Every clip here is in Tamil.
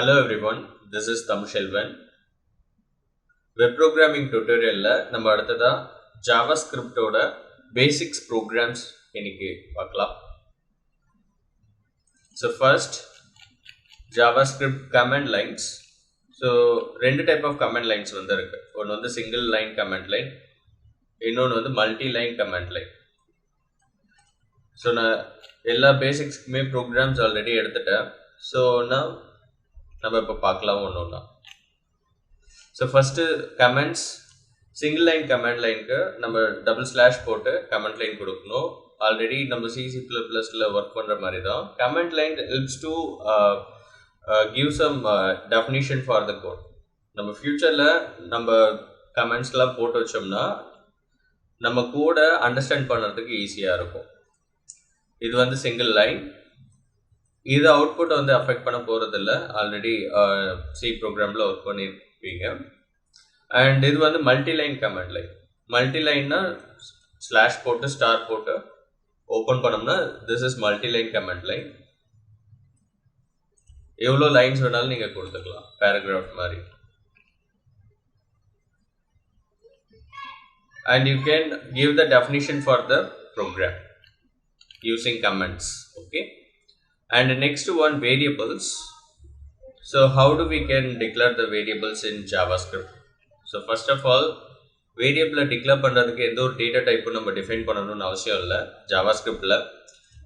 Hello everyone, this is Thamshelvan. Web programming tutorial la நம்ம அடுத்ததா JavaScript ஓட basics programs இன்னைக்கு பார்க்கலாம். So first JavaScript command lines. So ரெண்டு type of command lines வந்து இருக்கு. ஒன்னு வந்து single line command line, இன்னொன்னு வந்து multi line command line. So நான் எல்லா basicsக்குமே programs already எடுத்துட்டேன். So now நம்ம இப்ப பார்க்கலாம் ஒவ்வொண்ணா. So first commands single line command line க்கு நம்ம double slash போட்டு command line கொடுக்கணும். ஆல்ரெடி நம்ம C++ ல work பண்ற மாதிரி தான். Command line helps to give some definition for the code. நம்ம ஃபியூச்சர்ல நம்ம கமெண்ட்ஸ்லாம் போட்டு வச்சோம்னா நம்ம கோட அண்டர்ஸ்டாண்ட் பண்றதுக்கு ஈஸியா இருக்கும். இது வந்து சிங்கிள் லைன். இது அவுட்புட் வந்து அஃபெக்ட் பண்ண போறது இல்ல. ஆல்ரெடி சி ப்ரோக்ராம்ல ஒர்க் பண்ணிருப்பீங்க. அண்ட் இது வந்து multi line command line. Multi லைன்னா ஸ்லாஷ் போட்டு ஸ்டார் போட்டு ஓபன் பண்ணோம்னா this is multi line command line. எவ்வளோ லைன்ஸ் வேணாலும் நீங்க கொடுத்துக்கலாம், பேராகிராஃப் மாதிரி. And you can give the definition for the program using comments. Okay. And next one, variables. So how do we can declare the variables in JavaScript? So first of all, variable declare பண்றதுக்கு எந்த ஒரு data type நம்ம define பண்ணணும்னு அவசியம் இல்ல. JavaScriptல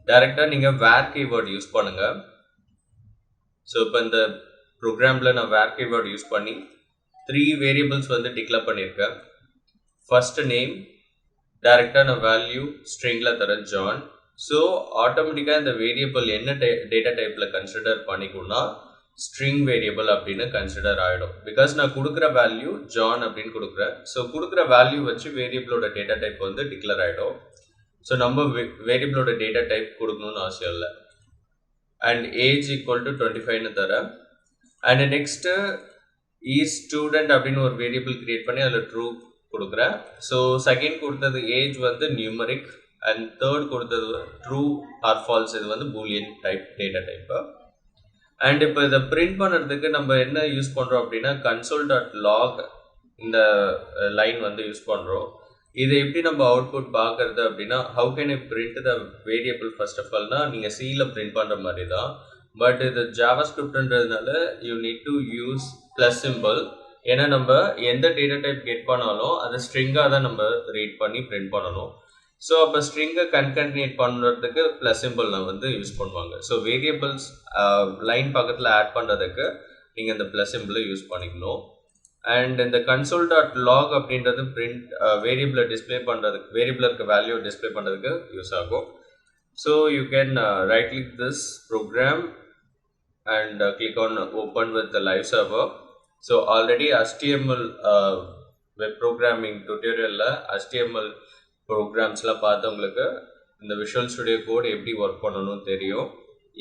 டைரக்டா நீங்க var keyword யூஸ் பண்ணுங்க. So இப்போ இந்த ப்ரோக்ராம்ல நான் var keyword யூஸ் பண்ணி 3 variables வந்து டிக்ளேர் பண்ணிருக்கேன். First name, டைரக்டா நான் வேல்யூ ஸ்ட்ரிங்ல தரேன் John. So ஆட்டோமேட்டிக்கா இந்த வேரியபிள் என்ன டேட்டா டைப்ல கன்சிடர் பண்ணிக்கும்னா ஸ்ட்ரிங் வேரியபிள் அப்படின்னு கன்சிடர் ஆயிடும். பிகாஸ் நான் கொடுக்குற வேல்யூ ஜான் அப்படின்னு கொடுக்குறேன். ஸோ கொடுக்குற வேல்யூ வச்சு வேரியபிளோட டேட்டா டைப் வந்து டிக்ளேர் ஆயிடும். ஸோ நம்ம வேரியபிளோட டேட்டா டைப் கொடுக்கணும்னு அவசியம் இல்லை. அண்ட் ஏஜ் ஈக்குவல் டு 25ன்னு தரேன். அண்ட் நெக்ஸ்ட் இஸ் ஸ்டூடெண்ட் அப்படின்னு ஒரு வேரியபிள் கிரியேட் பண்ணி அதில் ட்ரூ கொடுக்குறேன். ஸோ செகண்ட் கொடுத்தது ஏஜ் வந்து நியூமரிக் அண்ட் தேர்ட் கொடுத்தது ட்ரூ ஆர் ஃபால்ஸ். இது வந்து Boolean type data type. And இப்போ இதை பிரிண்ட் பண்ணுறதுக்கு நம்ம என்ன யூஸ் பண்ணுறோம் அப்படின்னா console.log இந்த லைன் வந்து யூஸ் பண்ணுறோம். இதை எப்படி நம்ம அவுட்புட் பார்க்கறது அப்படின்னா how can I print the variable first of all னா நீங்கள் சியில் பிரிண்ட் பண்ணுற மாதிரி தான். பட் இது JavaScriptன்றதுனால you need to use plus symbol. ஏன்னா நம்ம எந்த டேட்டா டைப் கெட் பண்ணாலும் அதை ஸ்ட்ரிங்காக தான் நம்ம ரீட் பண்ணி பிரிண்ட் பண்ணணும். ஸோ அப்போ ஸ்ட்ரிங்கை கன்கன்டினேட் பண்ணுறதுக்கு ப்ளஸ் சிம்பிள் நான் வந்து யூஸ் பண்ணுவாங்க. ஸோ வேரியபிள்ஸ் லைன் பக்கத்தில் ஆட் பண்ணுறதுக்கு நீங்கள் இந்த ப்ளஸ் சிம்பிளை யூஸ் பண்ணிக்கணும். அண்ட் இந்த console.log அப்படின்றது பிரிண்ட் வேரியபிளை டிஸ்பிளே பண்ணுறதுக்கு, வேரியபிள் இருக்க வேல்யூ டிஸ்பிளே பண்ணுறதுக்கு யூஸ் ஆகும். So you can right click this program and click on open with the live server. So already HTML web programming டுட்டோரியலில் HTML ப்ரோக்ராம்ஸ்லாம் பார்த்தவங்களுக்கு இந்த விஷுவல் ஸ்டுடியோ கோட் எப்படி ஒர்க் பண்ணணும்னு தெரியும்.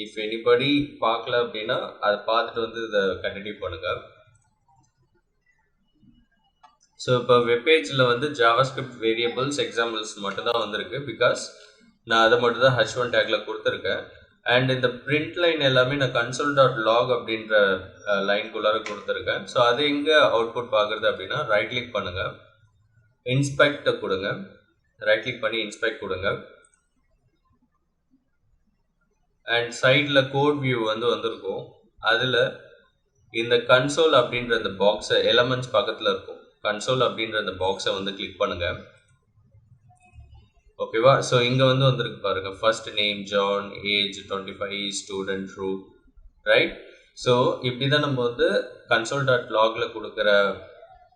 இஃப் எனிபடி பார்க்கல அப்படின்னா அதை பார்த்துட்டு வந்து இதை கண்டினியூ பண்ணுங்கள். ஸோ இப்போ வெப்பேஜில் வந்து JavaScript வேரியபிள்ஸ் எக்ஸாம்பிள்ஸ் மட்டும்தான் வந்திருக்கு. பிகாஸ் நான் அதை மட்டும் தான் H1 டேக்ல கொடுத்துருக்கேன். அண்ட் இந்த பிரிண்ட் லைன் எல்லாமே நான் console.log அப்படின்ற லைன்குள்ளார கொடுத்துருக்கேன். ஸோ அது எங்கே அவுட்புட் பார்க்குறது அப்படின்னா ரைட் கிளிக் பண்ணுங்கள், இன்ஸ்பெக்ட் கொடுங்க. ரைட் கிளிக் பண்ணி இன்ஸ்பெக்ட் கொடுங்க. அண்ட் சைடில் கோட் வியூ வந்து வந்திருக்கும். அதில் இந்த கன்சோல் அப்படின்ற இந்த பாக்ஸை எலமெண்ட்ஸ் பக்கத்தில் இருக்கும். கன்சோல் அப்படின்ற இந்த பாக்ஸை வந்து கிளிக் பண்ணுங்க. ஓகேவா? ஸோ இங்கே வந்து வந்திருக்கு பாருங்க, first name John, age 25, student true, right? So இப்படி தான் நம்ம வந்து console.logல கொடுக்குற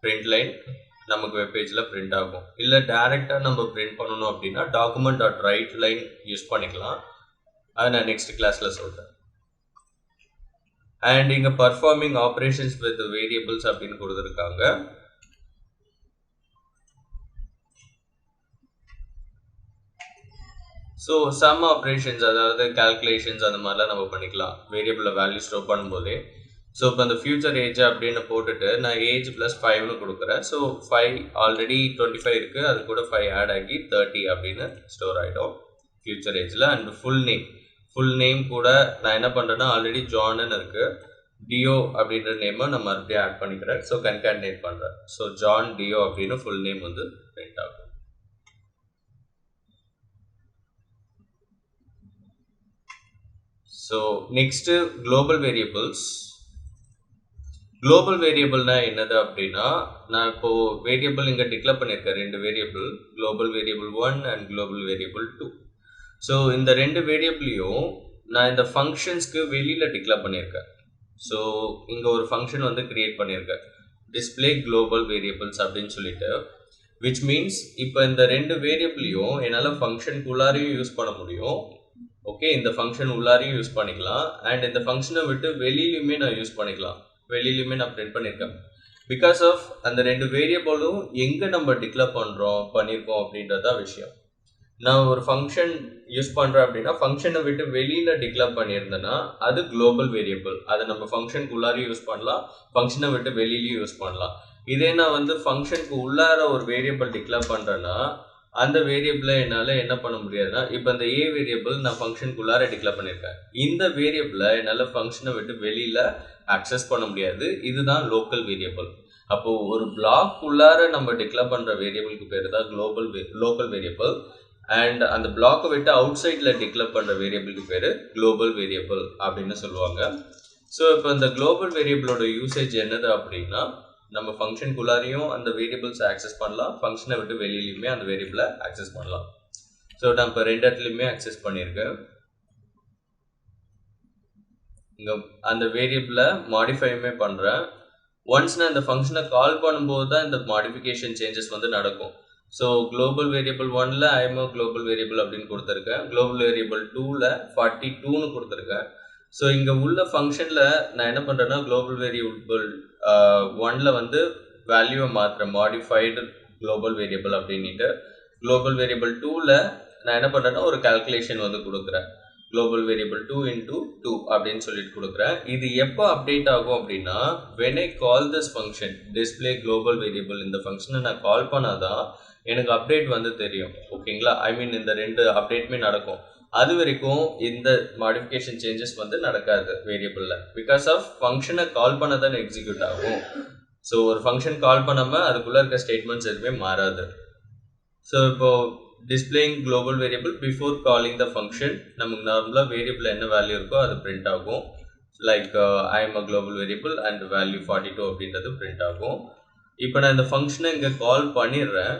பிரிண்ட் லைன் நமக்கு வெப்பேஜில் பிரிண்ட் ஆகும். இல்லை டைரெக்டாக நம்ம பிரிண்ட் பண்ணணும் அப்படின்னா document.write லைன் யூஸ் பண்ணிக்கலாம். அதை நான் நெக்ஸ்ட் கிளாஸில் சொல்கிறேன். அண்ட் இங்கே பர்ஃபார்மிங் ஆப்ரேஷன்ஸ் வித் வேரியபிள்ஸ் அப்படின்னு கொடுத்துருக்காங்க. ஸோ சம் ஆப்ரேஷன்ஸ், அதாவது கால்குலேஷன்ஸ் அந்த மாதிரிலாம் நம்ம பண்ணிக்கலாம் வேரியபிளில் வேல்யூ ஸ்டோர் பண்ணும்போதே. ஸோ இப்போ இந்த ஃபியூச்சர் ஏஜ் அப்படின்னு போட்டுட்டு நான் ஏஜ் ப்ளஸ் 5ன்னு கொடுக்குறேன். ஸோ 5 ஆல்ரெடி 25 இருக்குது, அது கூட 5 ஆட் ஆகி 30 அப்படின்னு ஸ்டோர் ஆகிடும் ஃபியூச்சர் ஏஜில். அண்ட் ஃபுல் நேம் கூட நான் என்ன பண்ணுறேன்னா ஆல்ரெடி ஜான்னு இருக்குது, டியோ அப்படின்ற நேமை நம்ம மறுபடியும் ஆட் பண்ணிக்கிறேன். ஸோ கன்காட்டினேட் பண்ணுறேன். ஸோ ஜான் டியோ அப்படின்னு ஃபுல் நேம் வந்து பிரிண்ட் ஆகும். So next global variables. Global வேரியபிள்னா என்னது அப்படின்னா, நான் இப்போது வேரியபிள் இங்கே டிக்ளேர் பண்ணியிருக்கேன் 2 variable, global variable 1 and global variable 2. So இந்த 2 வேரியபிளையும் நான் இந்த ஃபங்க்ஷன்ஸ்க்கு வெளியில் டிக்ளேர் பண்ணியிருக்கேன். ஸோ இங்கே ஒரு ஃபங்க்ஷன் வந்து கிரியேட் பண்ணியிருக்கேன், டிஸ்பிளே குளோபல் வேரியபிள்ஸ் அப்படின்னு சொல்லிட்டு, விச் மீன்ஸ் இப்போ இந்த 2 வேரியபிளையும் என்னால் ஃபங்க்ஷனுக்குள்ளாரையும் யூஸ் பண்ண முடியும். ஓகே, இந்த ஃபங்க்ஷன் உள்ளாரையும் யூஸ் பண்ணிக்கலாம் அண்ட் இந்த ஃபங்க்ஷனை விட்டு வெளியிலையுமே நான் யூஸ் பண்ணிக்கலாம். வெளியிலுமே நான் பிரிண்ட் பண்ணியிருக்கேன். பிகாஸ் ஆஃப் அந்த 2 வேரியபிளும் எங்கே நம்ம டிக்ளேர் பண்ணியிருக்கோம் அப்படின்றதான் விஷயம். நான் ஒரு ஃபங்க்ஷன் யூஸ் பண்ணுறேன் அப்படின்னா ஃபங்க்ஷனை விட்டு வெளியில் டிக்ளேர் பண்ணியிருந்தேன்னா அது குளோபல் வேரியபிள். அதை நம்ம ஃபங்க்ஷனுக்கு உள்ளாரையும் யூஸ் பண்ணலாம், ஃபங்க்ஷனை விட்டு வெளியிலையும் யூஸ் பண்ணலாம். இதே நான் வந்து ஃபங்க்ஷனுக்கு உள்ளார ஒரு வேரியபிள் டிக்ளேர் பண்ணுறேன்னா அந்த வேரியபிளை என்னால் என்ன பண்ண முடியாதுன்னா, இப்போ இந்த ஏ வேரியபிள் நான் ஃபங்க்ஷனுக்குள்ளார டிக்ளேர் பண்ணியிருக்கேன். இந்த வேரியபிளை என்னால் ஃபங்க்ஷனை விட்டு வெளியில் ஆக்சஸ் பண்ண முடியாது. இதுதான் லோக்கல் வேரியபிள். அப்போது ஒரு பிளாக் உள்ளார நம்ம டிக்ளேர் பண்ணுற வேரியபிளுக்கு பேர் தான் லோக்கல் வேரியபிள். அண்ட் அந்த பிளாக்கை விட்டு அவுட் சைடில் டிக்ளேர் பண்ணுற வேரியபிளுக்கு பேர் குளோபல் வேரியபிள் அப்படின்னு சொல்லுவாங்க. ஸோ இப்போ இந்த குளோபல் வேரியபிளோட யூசேஜ் என்னது அப்படின்னா, நம்ம ஃபங்க்ஷனுக்குள்ளாரையும் அந்த வேரியபிள்ஸை ஆக்சஸ் பண்ணலாம், ஃபங்க்ஷனை விட்டு வெளியிலையுமே அந்த வேரியபிளை ஆக்சஸ் பண்ணலாம். ஸோ நான் இப்போ 2 இடத்துலையுமே ஆக்சஸ் பண்ணியிருக்கேன். இங்கே அந்த வேரியபிளை மாடிஃபையுமே பண்ணுறேன். ஒன்ஸ் நான் இந்த ஃபங்க்ஷனை கால் பண்ணும்போது தான் இந்த மாடிஃபிகேஷன் சேஞ்சஸ் வந்து நடக்கும். ஸோ குளோபல் வேரியபிள் 1ல் ஐஎம்ஓ குளோபல் வேரியபிள் அப்படின்னு கொடுத்துருக்கேன். குளோபல் வேரியபிள் 2ல் 42ன்னு கொடுத்துருக்கேன். ஸோ இங்கே உள்ள ஃபங்க்ஷனில் நான் என்ன பண்ணுறேன்னா, குளோபல் வேரியபிள் 1ல் வந்து வேல்யூவை மாற்றுறேன், மாடிஃபைடு குளோபல் வேரியபிள் அப்படின்ட்டு. குளோபல் வேரியபிள் 2ல் நான் என்ன பண்ணுறேன்னா ஒரு கால்குலேஷன் வந்து கொடுக்குறேன், குளோபல் வேரியபிள் 2 into 2 அப்படின்னு சொல்லிட்டு கொடுக்குறேன். இது எப்போ அப்டேட் ஆகும் அப்படின்னா, when I call this function display global variable, இந்த ஃபங்க்ஷனை நான் கால் பண்ணாதான் எனக்கு அப்டேட் வந்து தெரியும். ஓகேங்களா, ஐ மீன் இந்த 2 அப்டேட்டுமே நடக்கும். அது வரைக்கும் இந்த மாடிஃபிகேஷன் சேஞ்சஸ் வந்து நடக்காது வேரியபிளில். பிகாஸ் ஆஃப் ஃபங்க்ஷனை கால் பண்ண தான் எக்ஸிக்யூட் ஆகும். ஸோ ஒரு ஃபங்க்ஷன் கால் பண்ணாமல் அதுக்குள்ளே இருக்க ஸ்டேட்மெண்ட்ஸ் எதுவுமே மாறாது. ஸோ இப்போது displaying global variable before calling the function, நமக்கு நார்மலாக வேரியபிள் என்ன வேல்யூ இருக்கோ அது பிரிண்ட் ஆகும். Like I am a global variable and value 42 அப்படின்றது பிரிண்ட் ஆகும். இப்போ நான் இந்த ஃபங்க்ஷனை இங்கே கால் பண்ணிடுறேன்,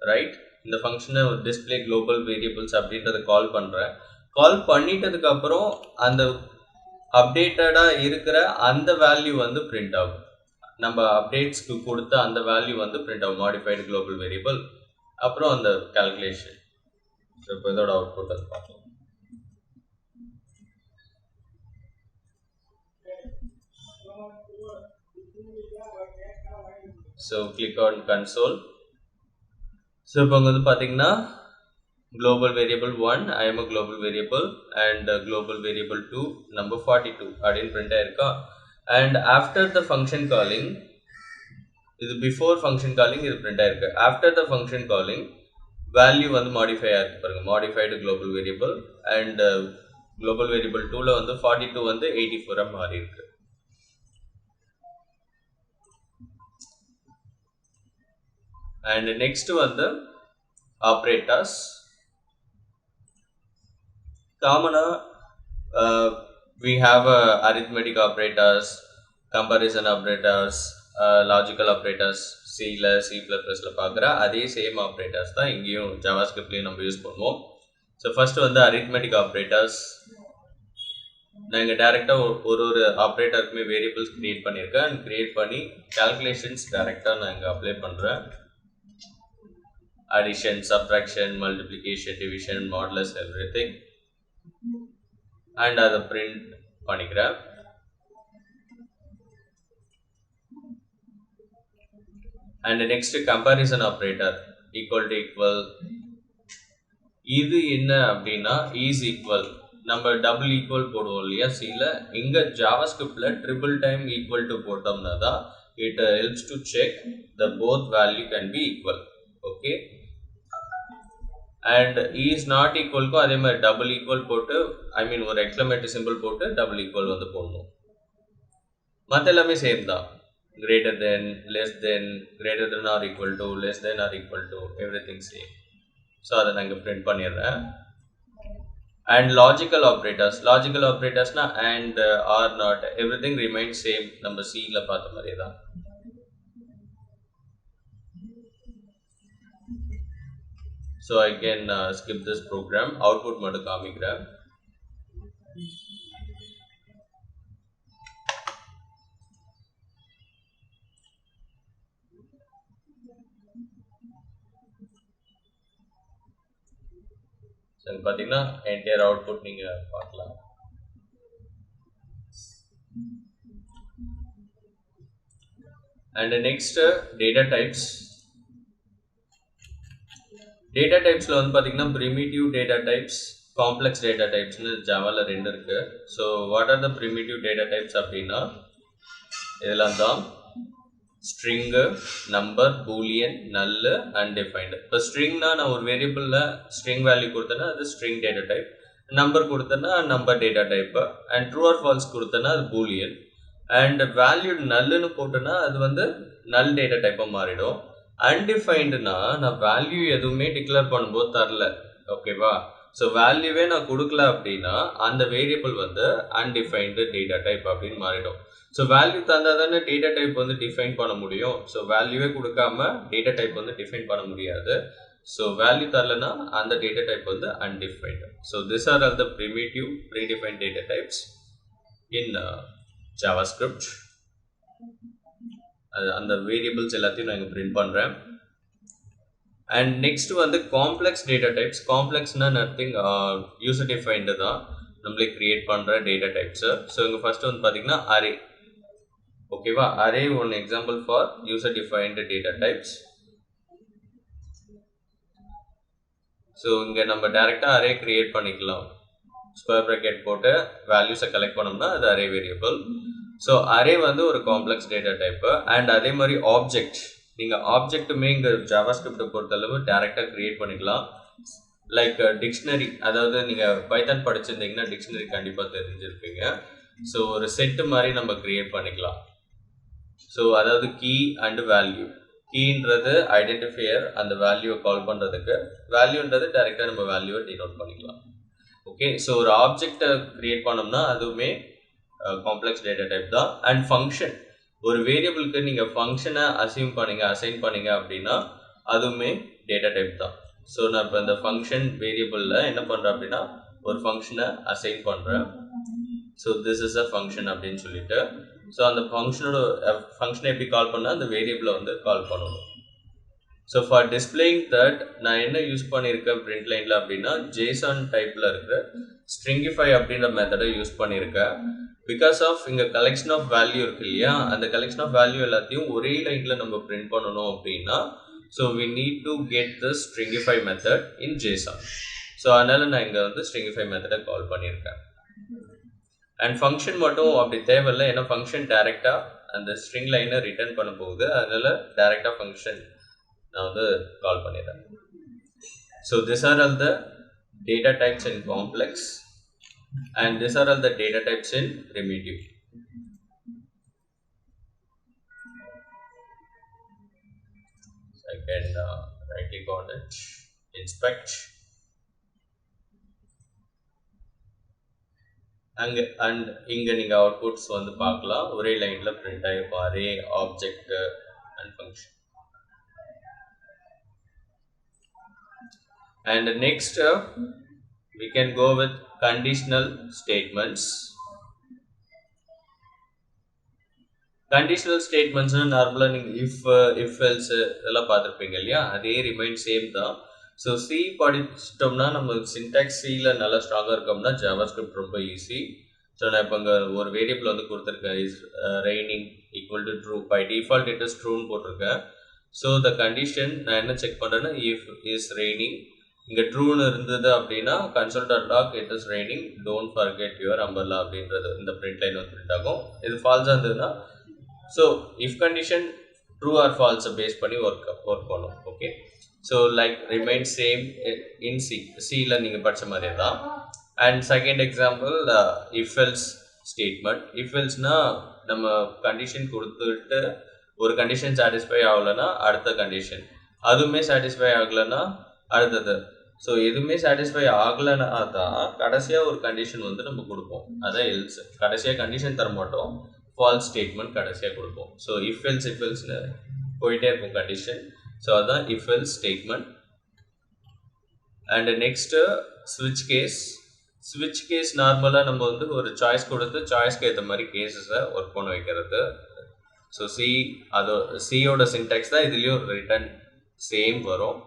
ரைட்? இந்த ஃபங்க்ஷனை டிஸ்பிளே குளோபல் வேரியபிள்ஸ் அப்படின்றத கால் பண்ணுறேன். கால் பண்ணிட்டதுக்கப்புறம் அந்த அப்டேட்டடாக இருக்கிற அந்த வேல்யூ வந்து பிரிண்ட் ஆகும். நம்ம அப்டேட்ஸ்க்கு கொடுத்த அந்த வேல்யூ வந்து பிரிண்ட் ஆகும், மாடிஃபைடு குளோபல் வேரியபிள், அப்புறம் அந்த கால்குலேஷன். ஸோ இப்போ இதோட அவுட்புட் அது பார்க்கலாம். So click on console. So இப்போ அங்கே வந்து பார்த்தீங்கன்னா global variable 1 I am a global variable and global variable 2 number 42 அப்படின்னு print ஆயிருக்கா. and after the function calling, இது before function calling இது print ஆயிருக்கு. after the function calling value வந்து modify ஆயிருக்கு பாருங்க, modified global variable and global variable 2ல வந்து 42 வந்து 84 மாறி இருக்கு. and next வந்து operators. Common we have arithmetic operators, comparison operators, logical operators. C++ல பார்க்குற அதே சேம் ஆப்ரேட்டர்ஸ் தான் இங்கேயும் ஜாவாஸ்கிரிப்ட்லேயும் நம்ம யூஸ் பண்ணுவோம். ஸோ ஃபர்ஸ்ட் வந்து arithmetic operators. நான் இங்கே டேரெக்டாக ஒரு ஆப்ரேட்டருக்குமே வேரியபிள்ஸ் க்ரியேட் பண்ணியிருக்கேன். அண்ட் க்ரியேட் பண்ணி கால்குலேஷன்ஸ் டேரெக்டாக நான் இங்கே அப்ளை பண்ணுறேன். addition, subtraction, multiplication, division, modulus, everything. and அதை print பண்ணிக்கிறேன். and next comparison operator, equal to equal. இது என்ன அப்படின்னா is equal, நம்ம டபுள் ஈக்குவல் போடுவோம் இல்லையா சில, இங்கே ஜாவாஸ்கிரிப்டில் ட்ரிபிள் டைம் ஈக்குவல் டு போட்டோம்னா தான் it helps to check the both value can be equal. Okay, and is not equal க்கும் அதே மாதிரி டபுள் ஈக்குவல் போட்டு, ஐ மீன் ஒரு எக்ஸ்க்ளமேட்டரி சிம்பிள் போட்டு டபுள் ஈக்குவல் வந்து போடணும். மற்ற எல்லாமே சேம் தான். greater than, less than, greater than or equal to, less than or equal to, everything same. So அதை நான் இங்கே பிரிண்ட் பண்ணிடுறேன். அண்ட் லாஜிக்கல் ஆப்ரேட்டர்ஸ்னா and or not everything remain same. நம்ம சியில் பார்த்த மாதிரியே தான். So I can skip this program. Output மட்டும் காமிக்கிறேன். பார்த்தீங்கன்னா என்டையர் அவுட்புட் நீங்கள் பார்க்கலாம். And next data types. Data டைப்ஸில் வந்து பார்த்தீங்கன்னா primitive data types, complex data டைப்ஸ்னு ஜாவாவில் 2 இருக்குது. So what are the primitive data types அப்படின்னா இதெல்லாம் தான் string, number, boolean, null, undefined. இப்போ ஸ்ட்ரிங்னா நான் ஒரு வேரியபிளில் ஸ்ட்ரிங் வேல்யூ கொடுத்தேன்னா அது ஸ்ட்ரிங் டேட்டா டைப், நம்பர் கொடுத்தேன்னா number data type, and true or false கொடுத்தேன்னா அது பூலியன், அண்ட் வேல்யூ நல்லுன்னு போட்டேன்னா அது வந்து நல் டேட்டா டைப்பாக மாறிடும். அன்டிஃபைன்டுனா நான் வேல்யூ எதுவுமே டிக்ளேர் பண்ணும்போது தரல, ஓகேவா? ஸோ வேல்யூவே நான் கொடுக்கல அப்படின்னா அந்த வேரியபிள் வந்து அன்டிஃபைன்டு டேட்டா டைப் அப்படின்னு மாறிடும். ஸோ வேல்யூ தந்தால் தானே டேட்டா டைப் வந்து டிஃபைன் பண்ண முடியும். ஸோ வேல்யூவே கொடுக்காம டேட்டா டைப் வந்து டிஃபைன் பண்ண முடியாது. ஸோ வேல்யூ தரலன்னா அந்த டேட்டா டைப் வந்து undefined. So this are all the primitive predefined data types in JavaScript. அந்த வேரியபிள்ஸ் எல்லாத்தையும் நான் இங்கே பிரிண்ட் பண்ணுறேன். அண்ட் நெக்ஸ்ட் வந்து காம்ப்ளெக்ஸ் டேட்டா டைப்ஸ். காம்ப்ளெக்ஸ்னா நத்திங் யூசர் டிஃபைன்டு தான், நம்மளே கிரியேட் பண்ணுற டேட்டா டைப்ஸு. ஸோ இங்கே ஃபர்ஸ்ட் வந்து பார்த்தீங்கன்னா அரே, ஓகேவா? Array one example for user defined data types. So இங்கே நம்ம டைரெக்டாக அரே கிரியேட் பண்ணிக்கலாம். ஸ்கொயர் ப்ராக்கெட் போட்டு வேல்யூஸை கலெக்ட் பண்ணோம்னா அது அரே வேரியபிள். ஸோ அரே வந்து ஒரு காம்ப்ளெக்ஸ் டேட்டா டைப்பு. அண்ட் அதே மாதிரி ஆப்ஜெக்ட், நீங்கள் ஆப்ஜெக்ட்டுமே இங்கே ஜாவாஸ்கிரிப்டை பொறுத்தளவு டேரெக்டாக க்ரியேட் பண்ணிக்கலாம். லைக் டிக்ஷனரி, அதாவது நீங்கள் பைத்தான் படிச்சிருந்தீங்கன்னா டிக்ஷனரி கண்டிப்பாக தெரிஞ்சிருப்பீங்க. ஸோ ஒரு செட்டு மாதிரி நம்ம க்ரியேட் பண்ணிக்கலாம். ஸோ அதாவது கீ அண்ட் வேல்யூ. கீன்றது ஐடென்டிஃபையர், அந்த வேல்யூவை கால் பண்ணுறதுக்கு. வேல்யூன்றது டேரெக்டாக நம்ம வேல்யூவை டினோட் பண்ணிக்கலாம். ஓகே, ஸோ ஒரு ஆப்ஜெக்டை க்ரியேட் பண்ணோம்னா அதுவுமே காம்ப்ளெக்ஸ் டேட்டா டைப் தான். அண்ட் ஃபங்க்ஷன், ஒரு வேரியபிளுக்கு நீங்கள் ஃபங்க்ஷனை அசைன் பண்ணீங்க அப்படின்னா அதுவுமே டேட்டா டைப் தான். ஸோ நான் இப்போ இந்த ஃபங்க்ஷன் வேரியபிளில் என்ன பண்ணுறேன் அப்படின்னா ஒரு ஃபங்க்ஷனை அசைன் பண்ணுறேன். So this is a function அப்படின்னு சொல்லிட்டு, ஸோ அந்த ஃபங்க்ஷனை எப்படி கால் பண்ணால் அந்த வேரியபிளை வந்து கால் பண்ணணும். ஸோ ஃபார் டிஸ்பிளேயிங் தட் நான் என்ன யூஸ் பண்ணியிருக்கேன் பிரிண்ட் லைனில் அப்படின்னா ஜேசன் டைப்பில் இருக்கிற ஸ்ட்ரிங்கிஃபை அப்படின்ற மெத்தடை யூஸ் பண்ணியிருக்கேன். பிகாஸ் ஆஃப் இங்கே கலெக்ஷன் ஆஃப் வேல்யூ இருக்கு இல்லையா, அந்த கலெக்ஷன் ஆஃப் வேல்யூ எல்லாத்தையும் ஒரே லைனில் நம்ம பிரிண்ட் பண்ணணும் அப்படின்னா so we need to get the stringify method in JSON. So அதனால் நான் இங்கே வந்து ஸ்ட்ரிங்கிஃபை மெத்தடை கால் பண்ணியிருக்கேன். அண்ட் ஃபங்க்ஷன் மட்டும் அப்படி தேவையில்லை, ஏன்னா ஃபங்க்ஷன் டேரெக்டாக அந்த ஸ்ட்ரிங் லைனை ரிட்டர்ன் பண்ண போகுது. அதனால் டேரெக்டாக ஃபங்க்ஷன் நான் வந்து கால் பண்ணிடுறேன். So this are all the data types in complex and these are all the data types in primitive. So I can right click on it, inspect, and இங்க நீங்க outputs வந்து பார்க்கலாம். ஒரே லைன்ல print ஆயிருக்கும் array, object and function. And next we can go with conditional statements. Conditional statements நார்மலா நீங்க if else இதெல்லாம் பார்த்துருப்பீங்க இல்லையா, அதே ரிமைன் சேம் தான். ஸோ சி படிச்சிட்டோம்னா நம்ம சின்டாக்ஸ் சியில் நல்லா ஸ்ட்ராங்காக இருக்கோம்னா ஜாவாஸ்கிரிப்ட் ரொம்ப ஈஸி. ஸோ நான் இப்போ இங்கே ஒரு வேரியபிள் வந்து கொடுத்துருக்கேன், is raining equal to true. By default it is ட்ரூன்னு போட்டிருக்கேன். ஸோ த கண்டிஷன் நான் என்ன செக் பண்ணுறேன்னா இஃப் இஸ் ரெய்னிங், இங்கே ட்ரூன்னு இருந்தது அப்படின்னா console.log it is raining don't forget your umbrella அப்படின்றது இந்த பிரிண்ட் லைன் வந்து பிரிண்ட் ஆகும். இது ஃபால்ஸாக இருந்ததுன்னா so if condition true or ஃபால்ஸை பேஸ் பண்ணி ஒர்க் பண்ணும். Okay, so like remain same in சியில் நீங்கள் படித்த மாதிரியே தான். And second example if else statement. If எல்ஸ்னா நம்ம கண்டிஷன் கொடுத்துட்டு ஒரு கண்டிஷன் சாட்டிஸ்ஃபை ஆகலைன்னா அடுத்த கண்டிஷன், அதுவுமே சாட்டிஸ்ஃபை ஆகலைன்னா அடுத்தது. ஸோ எதுவுமே சாட்டிஸ்ஃபை ஆகலைன்னா தான் கடைசியாக ஒரு கண்டிஷன் வந்து நம்ம கொடுப்போம், அதான் எல்ஸ். கடைசியாக கண்டிஷன் தர மாட்டோம், ஃபால்ஸ் ஸ்டேட்மெண்ட் கடைசியாக கொடுப்போம். ஸோ இஃப் எல்ஸ்னு போயிட்டே இருக்கும் கண்டிஷன். ஸோ அதுதான் if else statement. And next ஸ்விட்ச் கேஸ். ஸ்விட்ச் கேஸ் நார்மலாக நம்ம வந்து ஒரு சாய்ஸ் கொடுத்து சாய்ஸ்க்கு ஏற்ற மாதிரி கேஸஸை ஒர்க் பண்ண வைக்கிறது. ஸோ அது சியோட சின்டாக்ஸ் தான் இதுலேயும் ரிட்டன் சேம் வரும்.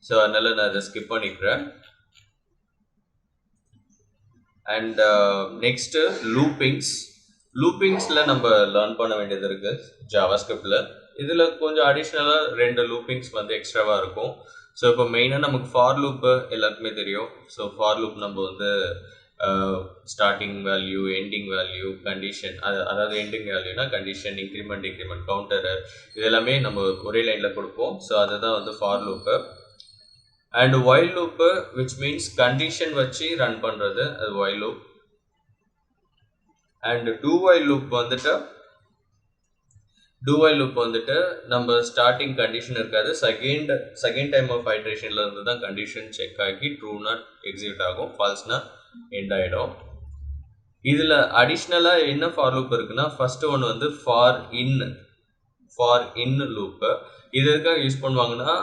ஸோ அதனால் நான் அதை ஸ்கிப் பண்ணிக்கிறேன். அண்ட் நெக்ஸ்ட்டு லூப்பிங்ஸில் நம்ம லேர்ன் பண்ண வேண்டியது இருக்குது ஜாவாஸ்கிரிப்டில். இதில் கொஞ்சம் அடிஷ்னலாக 2 லூப்பிங்ஸ் வந்து எக்ஸ்ட்ராவாக இருக்கும். ஸோ இப்போ மெயினாக நமக்கு ஃபார் லூப்பு எல்லாருக்குமே தெரியும். ஸோ ஃபார் லூப் நம்ம வந்து starting value, ending value, condition, அதாவது எண்டிங் வேல்யூனா கண்டிஷன், இன்க்ரிமெண்ட், கவுண்டரு, இது எல்லாமே நம்ம ஒரே லைனில் கொடுப்போம். ஸோ அதுதான் வந்து for loop. And while loop which means condition வச்சு ரன் பண்ணுறது, அது while loop. And do while loop வந்துட்டு நம்ம ஸ்டார்டிங் கண்டிஷன் இருக்காது, செகண்ட் டைம் ஆஃப் ஐட்ரேஷன்ல இருந்து தான் கண்டிஷன் செக் ஆகி ட்ரூ நாட் எக்ஸிக்யூட் ஆகும், ஃபால்ஸ்னா எண்ட் ஆகிடும். இதில் அடிஷ்னலாக என்ன ஃபார் லூப் இருக்குன்னா, ஃபர்ஸ்ட் ஒன் வந்து ஃபார் இன் லூப்பு. இது எதுக்காக யூஸ் பண்ணுவாங்கன்னா,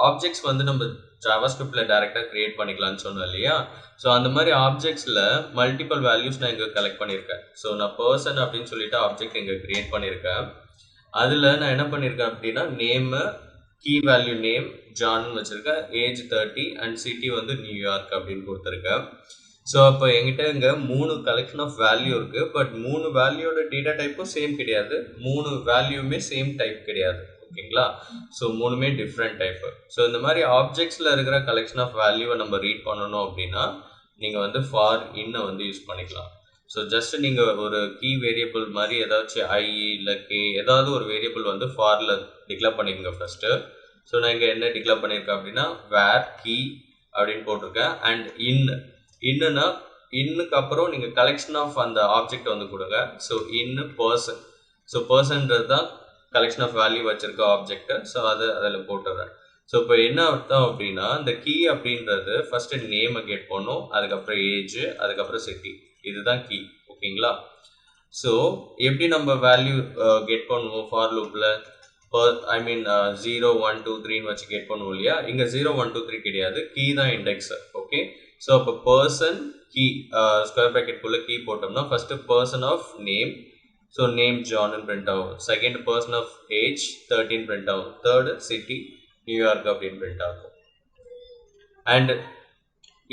ஆப்ஜெக்ட்ஸ் வந்து நம்ம ஜாவாஸ்கிரிப்டில் டேரெக்டாக க்ரியேட் பண்ணிக்கலாம்னு சொன்னோம் இல்லையா. ஸோ அந்த மாதிரி ஆப்ஜெக்ட்ஸில் மல்டிபிள் வேல்யூஸ் நான் இங்கே கலெக்ட் பண்ணியிருக்கேன். ஸோ நான் பர்சன் அப்படின்னு சொல்லிட்டு ஆப்ஜெக்ட் இங்கே க்ரியேட் பண்ணியிருக்கேன். அதில் நான் என்ன பண்ணியிருக்கேன் அப்படின்னா, name, key value name John வச்சுருக்கேன், ஏஜ் 30 அண்ட் சிட்டி வந்து நியூயார்க் அப்படின்னு கொடுத்துருக்கேன். ஸோ அப்போ என்கிட்ட இங்கே 3 கலெக்ஷன் ஆஃப் வேல்யூ இருக்குது. பட் 3 வேல்யூட டேட்டா டைப்பும் சேம் கிடையாது, 3 வேல்யூமே சேம் டைப் கிடையாது. ஓகேங்களா. ஸோ 3மே டிஃப்ரெண்ட் டைப்பு. ஸோ இந்த மாதிரி ஆப்ஜெக்ட்ஸில் இருக்கிற கலெக்ஷன் ஆஃப் வேல்யூவை நம்ம ரீட் பண்ணணும் அப்படின்னா நீங்கள் வந்து ஃபார் இன்னை வந்து யூஸ் பண்ணிக்கலாம். ஸோ ஜஸ்ட் நீங்கள் ஒரு கீ வேரியபிள் மாதிரி ஏதாச்சும் ஐ இல்லை கே ஏதாவது ஒரு வேரியபிள் வந்து ஃபாரில் டிக்ளேர் பண்ணிக்கோங்க ஃபஸ்ட்டு. ஸோ நான் இங்கே என்ன டிக்ளேர் பண்ணியிருக்கேன் அப்படின்னா வேர் கீ அப்படின்னு போட்டிருக்கேன். அண்ட் இன்னுன்னா இன்னுக்கு அப்புறம் நீங்கள் கலெக்ஷன் ஆஃப் அந்த ஆப்ஜெக்ட் வந்து கொடுங்க. So person. ஸோ பர்சன்றது தான் கலெக்ஷன் ஆஃப் வேல்யூ வச்சிருக்க ஆப்ஜெக்ட். ஸோ அதில் போட்டுறேன். ஸோ இப்போ என்ன அர்த்தம் அப்படின்னா, இந்த கீ அப்படின்றது ஃபர்ஸ்ட் நேமை கெட் பண்ணும், அதுக்கப்புறம் ஏஜ், அதுக்கப்புறம் சிட்டி, இதுதான் கீ. ஓகேங்களா. ஸோ எப்படி நம்ம வேல்யூ கெட் பண்ணுவோம் ஃபார் லூப்பில், ஐ மீன் 0 1 2 3ன்னு வச்சு கெட் பண்ணுவோம் இல்லையா. இங்கே 0 1 2 3 கிடையாது, கீ தான் இண்டெக்ஸ். ஓகே. ஸோ அப்போ பர்சன் கீ ஸ்கொயர் ப்ராக்கெட்குள்ளே கீ போட்டோம்னா first person of name, so name John print ஆகும். Second person of age 13 print ஆகும். தேர்டு சிட்டி நியூயார்க் அப்படின்னு பிரிண்ட் ஆகும். அண்ட்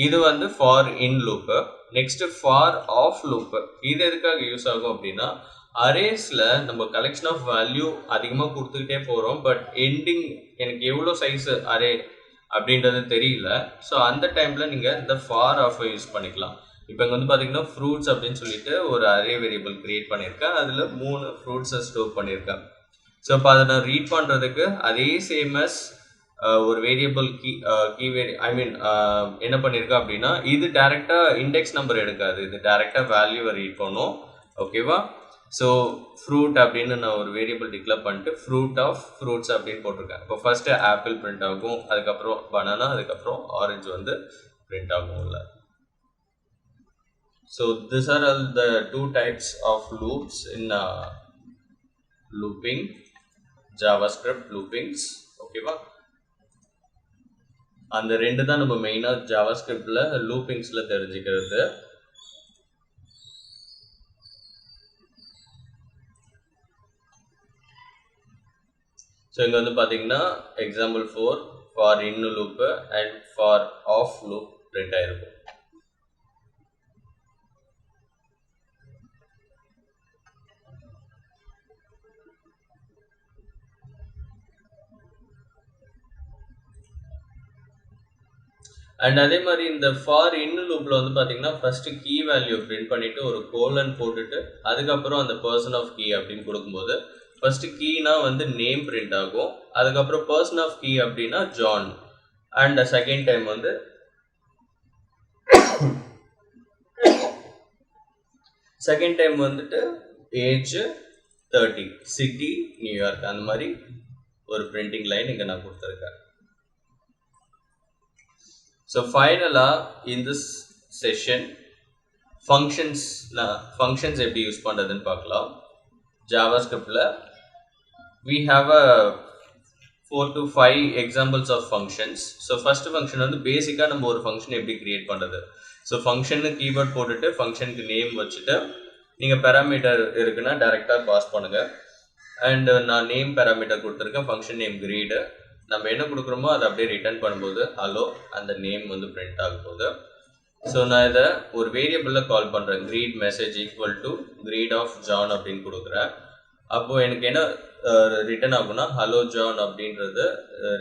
இது வந்து for in loop. Next for of loop. இது எதுக்காக யூஸ் ஆகும் அப்படின்னா, அரேஸில் நம்ம கலெக்ஷன் ஆஃப் வேல்யூ அதிகமாக கொடுத்துக்கிட்டே போகிறோம், பட் எண்டிங் எனக்கு எவ்வளோ சைஸு அரே அப்படின்றது தெரியல. ஸோ அந்த டைமில் நீங்கள் இந்த ஃபார் ஆஃபை யூஸ் பண்ணிக்கலாம். இப்போ இங்கே வந்து பார்த்தீங்கன்னா ஃப்ரூட்ஸ் அப்படின்னு சொல்லிட்டு ஒரு அரே வேரியபிள் கிரியேட் பண்ணியிருக்கேன், அதில் 3 ஃப்ரூட்ஸை ஸ்டோர் பண்ணியிருக்கேன். ஸோ இப்போ அதை நான் ரீட் பண்ணுறதுக்கு அதே சேம் அஸ் ஒரு வேரியபிள் என்ன பண்ணியிருக்கேன் அப்படின்னா, இது டேரெக்டாக இண்டெக்ஸ் நம்பர் எடுக்காது, இது டேரெக்டாக வேல்யூவை ரீட் பண்ணும். ஓகேவா. ஸோ ஃப்ரூட் அப்படின்னு நான் ஒரு வேரியபிள் டிக்ளேர் பண்ணிட்டு ஃப்ரூட் ஆஃப் ஃப்ரூட்ஸ் அப்படின்னு போட்டிருக்கேன். இப்போ ஃபர்ஸ்ட்டு ஆப்பிள் பிரிண்ட் ஆகும், அதுக்கப்புறம் பனானா, அதுக்கப்புறம் ஆரஞ்சு வந்து பிரிண்ட் ஆகும்ல. So these are all the 2 types of loops in looping, JavaScript loopings. ஓகேவா. அந்த 2 தான் நம்ம மெயினாக ஜாவாஸ்கிரிப்டில் லூப்பிங்ஸில் தெரிஞ்சுக்கிறது. ஸோ இங்கே வந்து பார்த்தீங்கன்னா example 4 for in loop and for of loop print ஆகிருக்கும். அண்ட் அதே மாதிரி இந்த ஃபார் இன் லூப்பில் வந்து பார்த்தீங்கன்னா ஃபர்ஸ்ட் கீ வேல்யூ பிரிண்ட் பண்ணிட்டு ஒரு கோலன் போட்டுட்டு அதுக்கப்புறம் அந்த பர்சன் ஆஃப் கீ அப்படின்னு கொடுக்கும்போது ஃபர்ஸ்ட் கீனா வந்து நேம் பிரிண்ட் ஆகும், அதுக்கப்புறம் பர்சன் ஆஃப் கீ அப்படின்னா John, and the second time வந்து செகண்ட் டைம் வந்துட்டு ஏஜ் 30 சிட்டி நியூயார்க் அந்த மாதிரி ஒரு பிரிண்டிங் லைன் இங்கே நான் கொடுத்துருக்கேன். ஸோ ஃபைனலாக இன் திஸ் செஷன் ஃபங்க்ஷன்ஸ் எப்படி யூஸ் பண்ணுறதுன்னு பார்க்கலாம். ஜாவாஸ்கிரிப்டில் we have a 4 to 5 examples of functions. So first function வந்து பேசிக்காக நம்ம ஒரு ஃபங்க்ஷன் எப்படி கிரியேட் பண்ணுறது. ஸோ ஃபங்க்ஷனு கீவேர்ட் போட்டுட்டு ஃபங்க்ஷனுக்கு நேம் வச்சுட்டு நீங்கள் பேராமீட்டர் இருக்குன்னா டேரெக்டாக பாஸ் பண்ணுங்கள். அண்ட் நான் நேம் பேராமீட்டர் கொடுத்துருக்கேன், ஃபங்க்ஷன் நேம் கிரீடு. நம்ம என்ன கொடுக்குறோமோ அதை அப்படியே ரிட்டர்ன் பண்ணும்போது ஹலோ அந்த நேம் வந்து பிரிண்ட் ஆகும் போது. ஸோ நான் இதை ஒரு வேரியபிளில் கால் பண்ணுறேன். Greet message equal to greet of John அப்படின்னு கொடுக்குறேன். அப்போது எனக்கு என்ன ரிட்டர்ன் ஆகும்னா ஹலோ ஜான் அப்படின்றது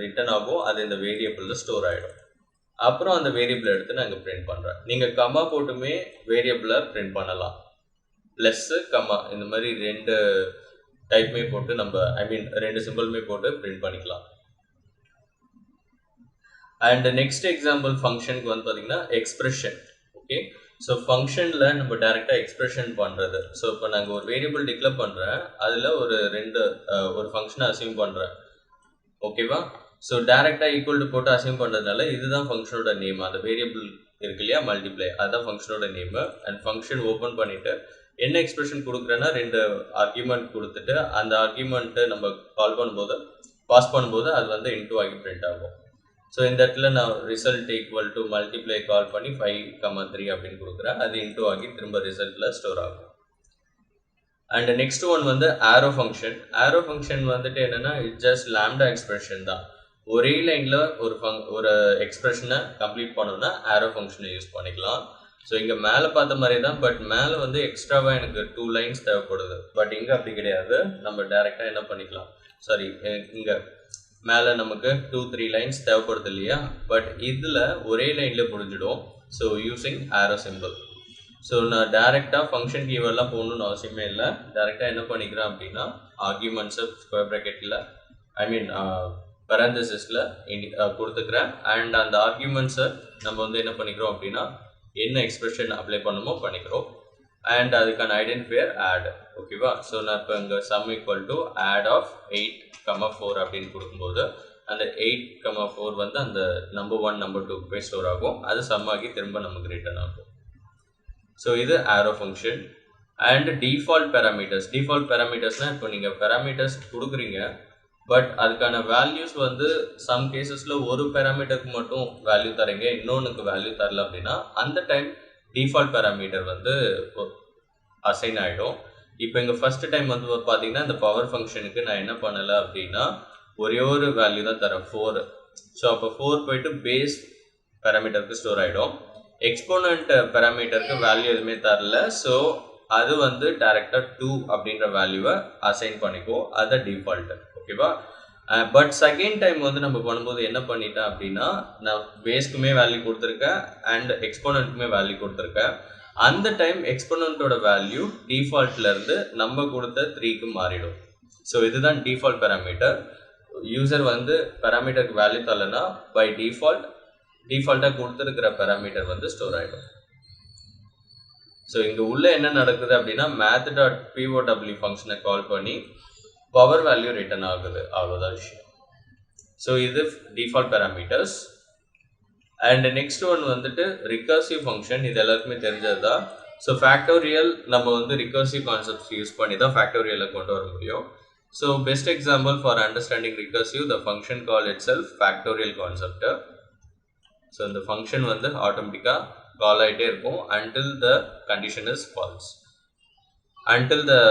ரிட்டர்ன் ஆகும். அது இந்த வேரியபிளில் ஸ்டோர் ஆகிடும். அப்புறம் அந்த வேரியபிளை எடுத்து நான் இங்கே பிரிண்ட் பண்ணுறேன். நீங்கள் கம்மா போட்டுமே வேரியபிளை பிரிண்ட் பண்ணலாம். ப்ளஸ்ஸு கம்மா இந்த மாதிரி ரெண்டு டைப்புமே போட்டு நம்ம ரெண்டு சிம்பிளுமே போட்டு பிரிண்ட் பண்ணிக்கலாம். அண்ட் நெக்ஸ்ட் எக்ஸாம்பிள் ஃபங்க்ஷனுக்கு வந்து பார்த்தீங்கன்னா எக்ஸ்பிரஷன். ஓகே, ஸோ ஃபங்க்ஷனில் நம்ம டேரெக்டாக எக்ஸ்பிரஷன் பண்ணுறது. ஸோ இப்போ நாங்கள் ஒரு வேரியபிள் டிக்ளேர் பண்ணுறேன், அதில் ஒரு ஃபங்க்ஷனை அசியூம் பண்ணுறேன். ஓகேவா? ஸோ டேரெக்டாக ஈக்குவல் டு போட்டு அசியூம் பண்ணுறதுனால இதுதான் ஃபங்க்ஷனோட நேம். அந்த வேரியபிள் இருக்கு இல்லையா மல்டிப்ளை, அதுதான் ஃபங்க்ஷனோட நேமு. அண்ட் ஃபங்க்ஷன் ஓப்பன் பண்ணிவிட்டு என்ன எக்ஸ்பிரஷன் கொடுக்குறேன்னா ரெண்டு ஆர்கியூமெண்ட் கொடுத்துட்டு அந்த ஆர்கியூமெண்ட்டு நம்ம கால் பண்ணும்போது பாஸ் பண்ணும்போது அது வந்து இன்டூ ஆகி பிரிண்ட் ஆகும். ஸோ இந்த இடத்துல நான் ரிசல்ட் ஈக்குவல் டு மல்டிப்ளை கால் பண்ணி 5,3 அப்படின்னு கொடுக்குறேன். அது இன்டூ ஆகி திரும்ப ரிசல்ட்டில் ஸ்டோர் ஆகும். அண்ட் நெக்ஸ்ட் ஒன் வந்து ஆரோ ஃபங்க்ஷன். ஆரோ ஃபங்க்ஷன் வந்துட்டு என்னென்னா இட்ஸ் ஜஸ்ட் லாம்டா எக்ஸ்பிரஷன் தான். ஒரே லைனில் ஒரு எக்ஸ்பிரஷனை கம்ப்ளீட் பண்ணோன்னா ஆரோ ஃபங்க்ஷனை யூஸ் பண்ணிக்கலாம். ஸோ இங்கே மேலே பார்த்த மாதிரி தான், பட் மேலே வந்து எக்ஸ்ட்ராவாக எனக்கு 2 லைன்ஸ் தேவைப்படுது. பட் இங்கே அப்படி கிடையாது, நம்ம டேரெக்டாக என்ன பண்ணிக்கலாம், சாரி இங்கே மேலே நமக்கு 2-3 லைன்ஸ் தேவைப்படுது இல்லையா, பட் இதில் ஒரே லைனில் முடிஞ்சிடும். So using arrow simple. So நான் டேரெக்டாக ஃபங்க்ஷன் கீவேர்ட்லாம் போகணுன்னு அவசியமே இல்லை. டேரெக்டாக என்ன பண்ணிக்கிறேன் அப்படின்னா ஆர்கியூமெண்ட்ஸை ஸ்கொயர் ப்ராக்கெட்டில் பேரந்தசிஸில் கொடுத்துக்கிறேன். அண்ட் அந்த ஆர்கியூமெண்ட்ஸை நம்ம வந்து என்ன பண்ணிக்கிறோம் அப்படின்னா என்ன எக்ஸ்பிரஷன் அப்ளை பண்ணுமோ பண்ணிக்கிறோம். அண்ட் அதுக்கான ஐடென்டிஃபையர் ஆட். ஓகேவா? ஸோ நான் இப்போ இங்கே sum equal to add of 8,4 அப்படின்னு கொடுக்கும்போது அந்த 8,4 வந்து அந்த நம்பர் 1 நம்பர் 2 போய் ஸ்டோர் ஆகும். அது சம் ஆகி திரும்ப நமக்கு ரிட்டர்ன் ஆகும். ஸோ இது ஆரோ ஃபங்க்ஷன். அண்ட் டிஃபால்ட் பேராமீட்டர்ஸ்னால் இப்போ நீங்கள் பேராமீட்டர்ஸ் கொடுக்குறீங்க, பட் அதுக்கான வேல்யூஸ் வந்து சம் கேசஸில் ஒரு பேராமீட்டருக்கு மட்டும் வேல்யூ தரீங்க, இன்னொன்றுக்கு வேல்யூ தரல அப்படின்னா அந்த டைம் டிஃபால்ட் பேராமீட்டர் வந்து அசைன் ஆகிடும். இப்போ எங்கள் ஃபஸ்ட்டு டைம் வந்து பார்த்தீங்கன்னா இந்த பவர் ஃபங்க்ஷனுக்கு நான் என்ன பண்ணலை அப்படின்னா ஒரே ஒரு வேல்யூ தான் தரேன், 4. ஸோ அப்போ 4 போயிட்டு பேஸ் பேராமீட்டருக்கு ஸ்டோர் ஆகிடும். எக்ஸ்போனண்ட் பேராமீட்டருக்கு வேல்யூ எதுவுமே தரல. ஸோ அது வந்து டேரெக்டாக 2 அப்படின்ற வேல்யூவை அசைன் பண்ணிக்கும். அதை டிஃபால்ட்டு. ஓகேவா? பட் செகண்ட் டைம் வந்து நம்ம பண்ணும்போது என்ன பண்ணிட்டேன் அப்படின்னா நான் பேஸ்க்குமே வேல்யூ கொடுத்துருக்கேன் அண்ட் எக்ஸ்போனண்ட்டுக்குமே வேல்யூ கொடுத்துருக்கேன். அந்த டைம் எக்ஸ்போனண்ட்டோட வேல்யூ டிஃபால்ட்லேருந்து நம்ம கொடுத்த 3க்கு மாறிடும். ஸோ இதுதான் டிஃபால்ட் பேராமீட்டர். யூசர் வந்து பேராமீட்டருக்கு வேல்யூ தரலன்னா பை டிஃபால்ட்டாக கொடுத்துருக்கிற பேராமீட்டர் வந்து ஸ்டோர் ஆகிடும். ஸோ இங்கே உள்ள என்ன நடக்குது அப்படின்னா math.pivotw ஃபங்க்ஷனை கால் பண்ணி பவர் வேல்யூ ரிட்டர்ன் ஆகுது, அவ்வளோதான் விஷயம். ஸோ இது default parameters. And next one வந்துட்டு ரிகர்சிவ் ஃபங்க்ஷன். இது எல்லாருக்குமே தெரிஞ்சது தான். ஸோ ஃபேக்டோரியல் நம்ம வந்து ரிகர்சிவ் கான்செப்ட்ஸ் யூஸ் பண்ணி தான் ஃபேக்டோரியலை கொண்டு வர முடியும். So best example for understanding recursive the function call it self factorial concept. So இந்த ஃபங்க்ஷன் வந்து ஆட்டோமேட்டிக்காக கால் ஆகிட்டே இருக்கும் until the condition is false. until the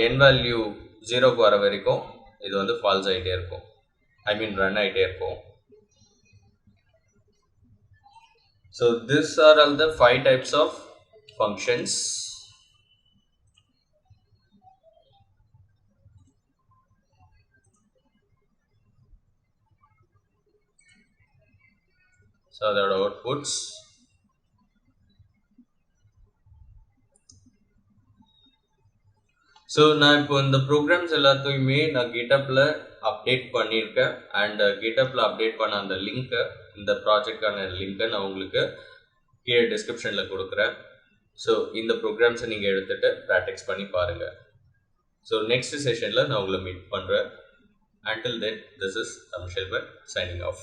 n value 0க்கு வர வரைக்கும் இது வந்து ஃபால்ஸ் ஆகிட்டே இருக்கும், ரன் ஆகிட்டே இருக்கும். So this are all the 5 types of functions. So அதோட outputs. ஸோ நான் இப்போ இந்த ப்ரோக்ராம்ஸ் எல்லாத்தையுமே நான் கிட்டப்பில் அப்டேட் பண்ணியிருக்கேன். அண்ட் GitHubல அப்டேட் பண்ண அந்த லிங்க்கை, இந்த ப்ராஜெக்டான லிங்க்கை நான் உங்களுக்கு கீழே டிஸ்கிரிப்ஷனில் கொடுக்குறேன். ஸோ இந்த ப்ரோக்ராம்ஸை நீங்கள் எடுத்துகிட்டு ப்ராக்டிஸ் பண்ணி பாருங்கள். ஸோ நெக்ஸ்ட் செஷனில் நான் உங்களை மீட் பண்ணுறேன். Until then, this is Tamil Selvan signing off.